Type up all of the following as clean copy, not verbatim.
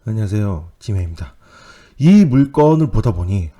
안녕하세요. 지메입니다. 이 물건을 보다 보니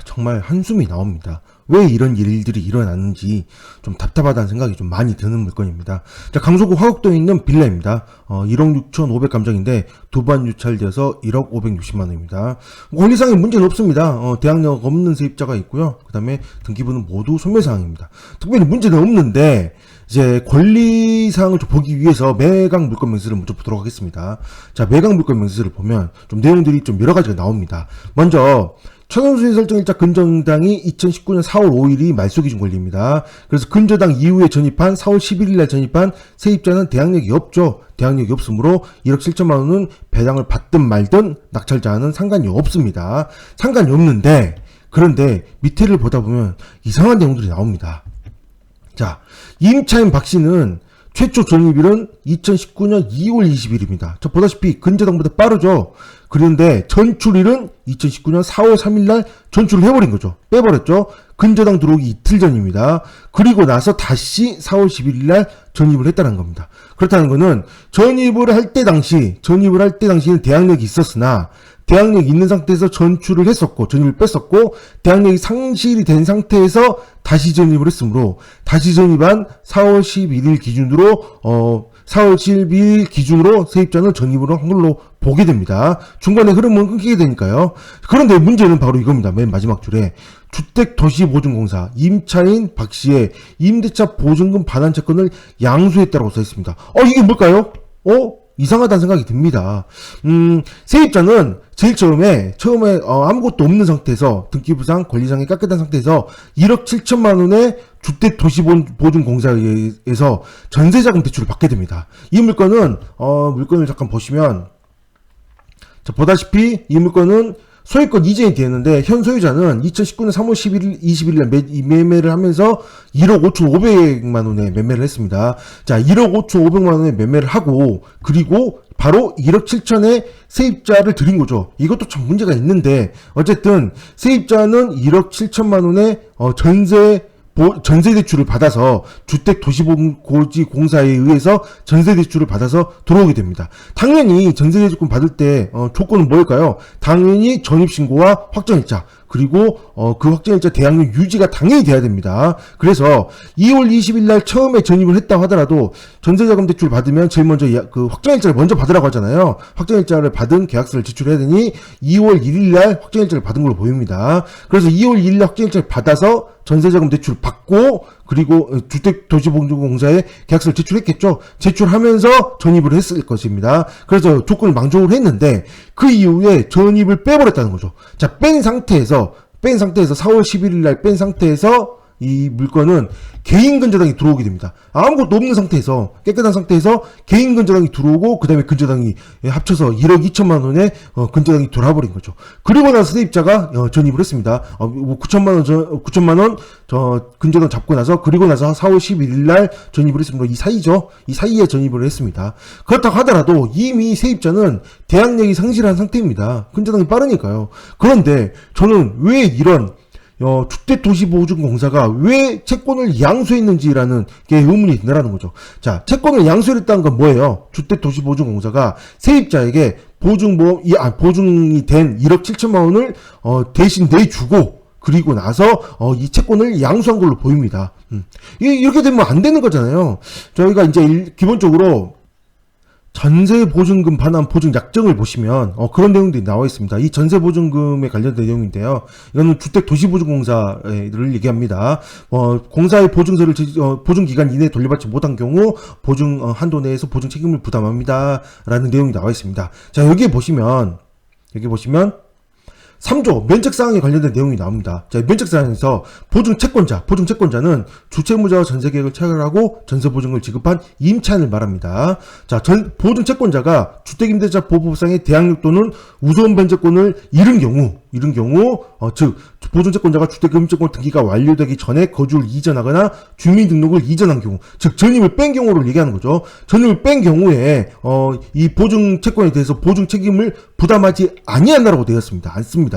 정말 한숨이 나옵니다. 왜 이런 일들이 일어났는지 좀 답답하다는 생각이 좀 많이 드는 물건입니다. 자, 강서구 화곡동에 있는 빌라입니다. 1억 6,500 감정인데 두 번 유찰되어서 1억 560만 원입니다. 권리상의 문제는 없습니다. 대항력 없는 세입자가 있고요. 그 다음에 등기부는 모두 소멸사항입니다. 특별히 문제는 없는데 이제 권리사항을 좀 보기 위해서 매각 물건 명세를 먼저 보도록 하겠습니다. 자, 매각 물건 명세를 보면 좀 내용들이 좀 여러 가지가 나옵니다. 먼저 천연수의 설정일자 근저당이 2019년 4월 5일이 말소기준 권리입니다. 그래서 근저당 이후에 전입한 4월 11일날 전입한 세입자는 대항력이 없죠. 대항력이 없으므로 1억 7천만 원은 배당을 받든 말든 낙찰자는 상관이 없습니다. 상관이 없는데 그런데 밑에를 보다 보면 이상한 내용들이 나옵니다. 자, 임차인 박씨는 최초 전입일은 2019년 2월 20일입니다. 자, 보다시피 근저당보다 빠르죠. 그런데 전출일은 2019년 4월 3일날 전출을 해버린 거죠. 빼버렸죠. 근저당 들어오기 이틀 전입니다. 그리고 나서 다시 4월 11일날 전입을 했다는 겁니다. 그렇다는 거는 전입을 할 때 당시는 대항력이 있었으나 대항력이 있는 상태에서 전출을 했었고 전입을 뺐었고 대항력이 상실이 된 상태에서 다시 전입을 했으므로 다시 전입한 4월 11일 기준으로 4월 12일 기준으로 세입자는 전입을 한 걸로 보게 됩니다. 중간에 흐름은 끊기게 되니까요. 그런데 문제는 바로 이겁니다. 맨 마지막 줄에 주택도시보증공사 임차인 박씨의 임대차 보증금 반환 채권을 양수했다고 써 있습니다. 이게 뭘까요? 이상하다는 생각이 듭니다. 세입자는 제일 처음에 아무것도 없는 상태에서 등기부상 권리상이 깎여난 상태에서 1억 7천만 원의 주택도시보증공사에서 전세자금 대출을 받게 됩니다. 이 물건은 물건을 잠깐 보시면 자, 보다시피 이 물건은 소유권 이전이 되었는데 현 소유자는 2019년 3월 20일날 매매를 하면서 1억 5,500만 원에 매매를 했습니다. 자, 1억 5,500만 원에 매매를 하고 그리고 바로 1억 7천에 세입자를 드린 거죠. 이것도 참 문제가 있는데 어쨌든 세입자는 1억 7천만 원에 전세 대출을 받아서 주택도시공사에 의해서 전세 대출을 받아서 들어오게 됩니다. 당연히 전세 대출금 받을 때 조건은 뭘까요? 당연히 전입신고와 확정일자 그리고 그 확정일자 대항력 유지가 당연히 돼야 됩니다. 그래서 2월 20일 날 처음에 전입을 했다고 하더라도 전세자금 대출을 받으면 제일 먼저 그 확정일자를 먼저 받으라고 하잖아요. 확정일자를 받은 계약서를 제출해야 되니 2월 1일 날 확정일자를 받은 걸로 보입니다. 그래서 2월 1일 날 확정일자를 받아서 전세자금 대출을 받고 그리고 주택도시보증공사에 계약서를 제출했겠죠. 제출하면서 전입을 했을 것입니다. 그래서 조건을 망조를 했는데 그 이후에 전입을 빼버렸다는 거죠. 자, 뺀 상태에서 4월 11일 날 뺀 상태에서 이 물건은 개인 근저당이 들어오게 됩니다. 아무것도 없는 상태에서 깨끗한 상태에서 개인 근저당이 들어오고 그 다음에 근저당이 합쳐서 1억 2천만 원에 근저당이 돌아버린 거죠. 그리고 나서 세입자가 전입을 했습니다. 9천만 원 근저당 잡고 나서 그리고 나서 4월 11일 날 전입을 했습니다. 이 사이에 전입을 했습니다. 그렇다고 하더라도 이미 세입자는 대항력이 상실한 상태입니다. 근저당이 빠르니까요. 그런데 저는 왜 이런 주택도시보증공사가 왜 채권을 양수했는지라는 게 의문이 드는다는 거죠. 자, 채권을 양수했다는 건 뭐예요? 주택도시보증공사가 세입자에게 보증이 된 1억 7천만 원을 대신 내주고 그리고 나서 이 채권을 양수한 걸로 보입니다. 이렇게 되면 안 되는 거잖아요. 저희가 이제 기본적으로 전세보증금 반환 보증 약정을 보시면 그런 내용들이 나와 있습니다. 이 전세보증금에 관련된 내용인데요. 이거는 주택도시보증공사를 얘기합니다. 공사의 보증서를 보증기간 이내에 돌려받지 못한 경우 보증 한도 내에서 보증 책임을 부담합니다. 라는 내용이 나와 있습니다. 자, 여기 보시면 3조 면책사항에 관련된 내용이 나옵니다. 자, 면책사항에서 보증채권자는 주채무자와 전세계획을 체결하고 전세보증을 지급한 임차인을 말합니다. 자, 보증채권자가 주택임대차 보호법상의 대항력 또는 우선 변제권을 잃은 경우, 즉 보증채권자가 주택임대권 등기가 완료되기 전에 거주를 이전하거나 주민등록을 이전한 경우, 즉 전입을 뺀 경우를 얘기하는 거죠. 전입을 뺀 경우에 이 보증채권에 대해서 보증 책임을 부담하지 아니한다라고 되어 있습니다. 않습니다.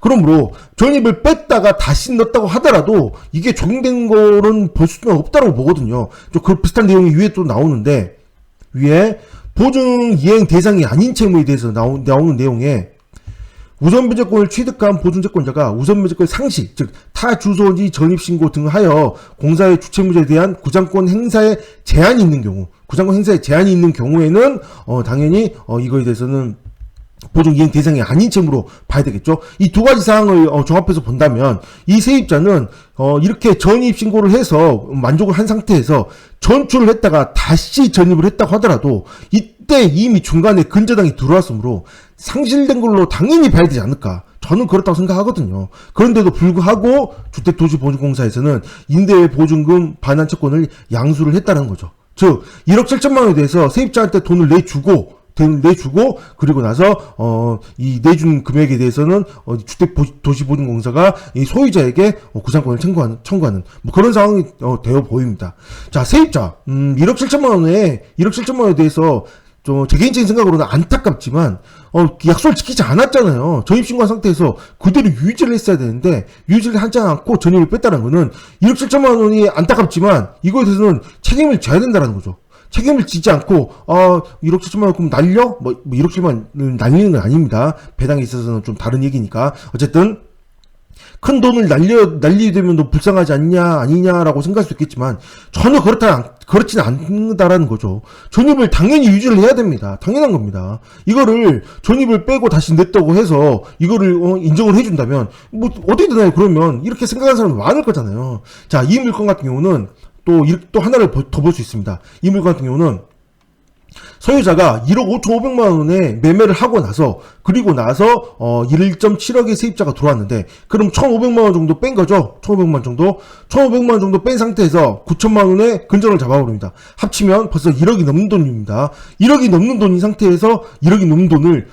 그러므로 전입을 뺐다가 다시 넣었다고 하더라도 이게 적용된 거는 볼 수는 없다고 보거든요. 좀 그 비슷한 내용이 위에 또 나오는데 위에 보증 이행 대상이 아닌 채무에 대해서 나오는 내용에 우선 변제권을 취득한 보증채권자가 우선 변제권 상시, 즉 타 주소지 전입신고 등 하여 공사의 주채무자에 대한 구상권 행사에 제한이 있는 경우, 구상권 행사에 제한이 있는 경우에는 당연히 이거에 대해서는 보증 이행 대상이 아닌 채무로 봐야 되겠죠. 이 두 가지 사항을 종합해서 본다면 이 세입자는 이렇게 전입 신고를 해서 만족을 한 상태에서 전출을 했다가 다시 전입을 했다고 하더라도 이때 이미 중간에 근저당이 들어왔으므로 상실된 걸로 당연히 봐야 되지 않을까. 저는 그렇다고 생각하거든요. 그런데도 불구하고 주택도시보증공사에서는 임대보증금 반환 채권을 양수를 했다는 거죠. 즉 1억 7천만 원에 대해서 세입자한테 돈을 내주고 그리고 나서 이 내준 금액에 대해서는 주택도시보증공사가 이 소유자에게 구상권을 청구하는 뭐 그런 상황이 되어 보입니다. 자, 세입자 1억 7천만 원에 대해서 제 개인적인 생각으로는 안타깝지만 약속을 지키지 않았잖아요. 전입신고한 상태에서 그대로 유지를 했어야 되는데 유지를 하지 않고 전입을 뺐다는 거는 1억 7천만 원이 안타깝지만 이거에 대해서는 책임을 져야 된다는 거죠. 책임을 지지 않고 1억 7천만 원 그럼 날려? 뭐 1억 7천만 원 날리는 건 아닙니다. 배당에 있어서는 좀 다른 얘기니까. 어쨌든 큰 돈을 날리게 되면 너 불쌍하지 않냐 아니냐라고 생각할 수 있겠지만 전혀 그렇지는 않다라는 거죠. 전입을 당연히 유지를 해야 됩니다. 당연한 겁니다. 이거를 전입을 빼고 다시 냈다고 해서 이거를 인정을 해준다면 뭐 어떻게 되나요? 그러면 이렇게 생각하는 사람이 많을 거잖아요. 자, 이 물건 같은 경우는 또 하나를 더 볼 수 있습니다. 이 물건 같은 경우는 소유자가 1억 5,500만 원에 매매를 하고 나서 그리고 나서 1.7억의 세입자가 들어왔는데 그럼 1,500만 원 정도 뺀 거죠. 1,500만 원 정도 뺀 상태에서 9천만 원의 근저당을 잡아버립니다. 합치면 벌써 1억이 넘는 돈입니다. 1억이 넘는 돈인 상태에서 1억이 넘는 돈을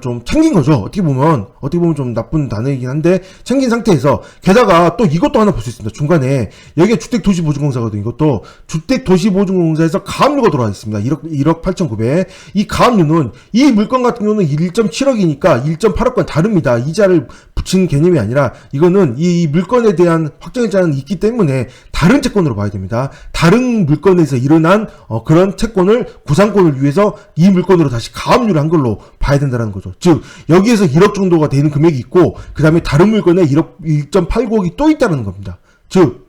좀 챙긴 거죠. 어떻게 보면 좀 나쁜 단어이긴 한데 챙긴 상태에서 게다가 또 이것도 하나 볼 수 있습니다. 중간에 여기가 주택도시보증공사거든요. 이것도 주택도시보증공사에서 가압류가 들어와 있습니다. 1억 8,900. 이 가압류는 이 물건 같은 경우는 1.7억이니까 1.8억과 다릅니다. 이자를 붙인 개념이 아니라 이거는 이 물건에 대한 확정일자는 있기 때문에 다른 채권으로 봐야 됩니다. 다른 물건에서 일어난 그런 채권을 구상권을 위해서 이 물건으로 다시 가압류를 한 걸로 봐야 된다는 거죠. 즉 여기에서 1억 정도가 되는 금액이 있고 그 다음에 다른 물건에 1.89억이 또 있다는 겁니다. 즉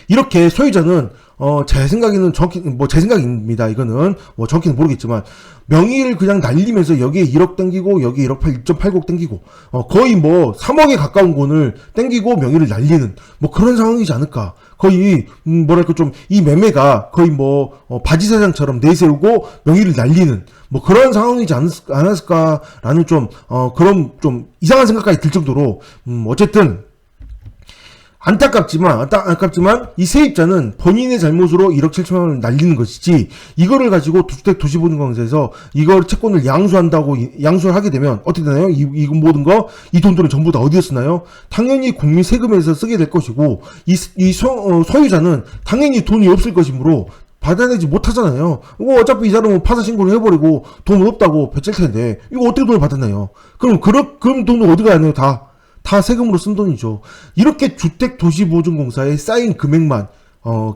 이렇게 소유자는 제 생각에는 제 생각입니다. 이거는 정확히는 모르겠지만 명의를 그냥 날리면서 여기에 1억 땡기고 여기에 1.89억 땡기고 거의 3억에 가까운 돈을 땡기고 명의를 날리는 그런 상황이지 않을까. 거의 좀 이 매매가 거의 바지사장처럼 내세우고 명의를 날리는 그런 상황이지 않았을까라는 그런 좀 이상한 생각까지 들 정도로 어쨌든 안타깝지만 이 세입자는 본인의 잘못으로 1억 7천만 원을 날리는 것이지 이거를 가지고 주택도시보증공사에서 이걸 채권을 양수를 하게 되면 어떻게 되나요? 이 모든 이 돈들은 전부 다 어디에 쓰나요? 당연히 국민 세금에서 쓰게 될 것이고 소유자는 당연히 돈이 없을 것이므로 받아내지 못하잖아요. 이거 어차피 이 사람은 파산 신고를 해버리고 돈 없다고 배칠 텐데 이거 어떻게 돈을 받았나요? 그럼 돈은 어디 가나요? 다 세금으로 쓴 돈이죠. 이렇게 주택도시보증공사에 쌓인 금액만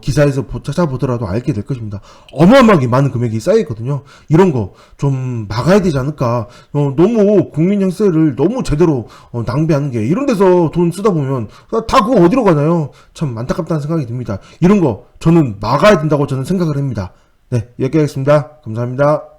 기사에서 찾아보더라도 알게 될 것입니다. 어마어마하게 많은 금액이 쌓여있거든요. 이런 거 좀 막아야 되지 않을까. 너무 국민 혈세를 너무 제대로 낭비하는 게 이런 데서 돈 쓰다 보면 다 그거 어디로 가나요? 참 안타깝다는 생각이 듭니다. 이런 거 저는 막아야 된다고 저는 생각을 합니다. 네, 여기까지 하겠습니다. 감사합니다.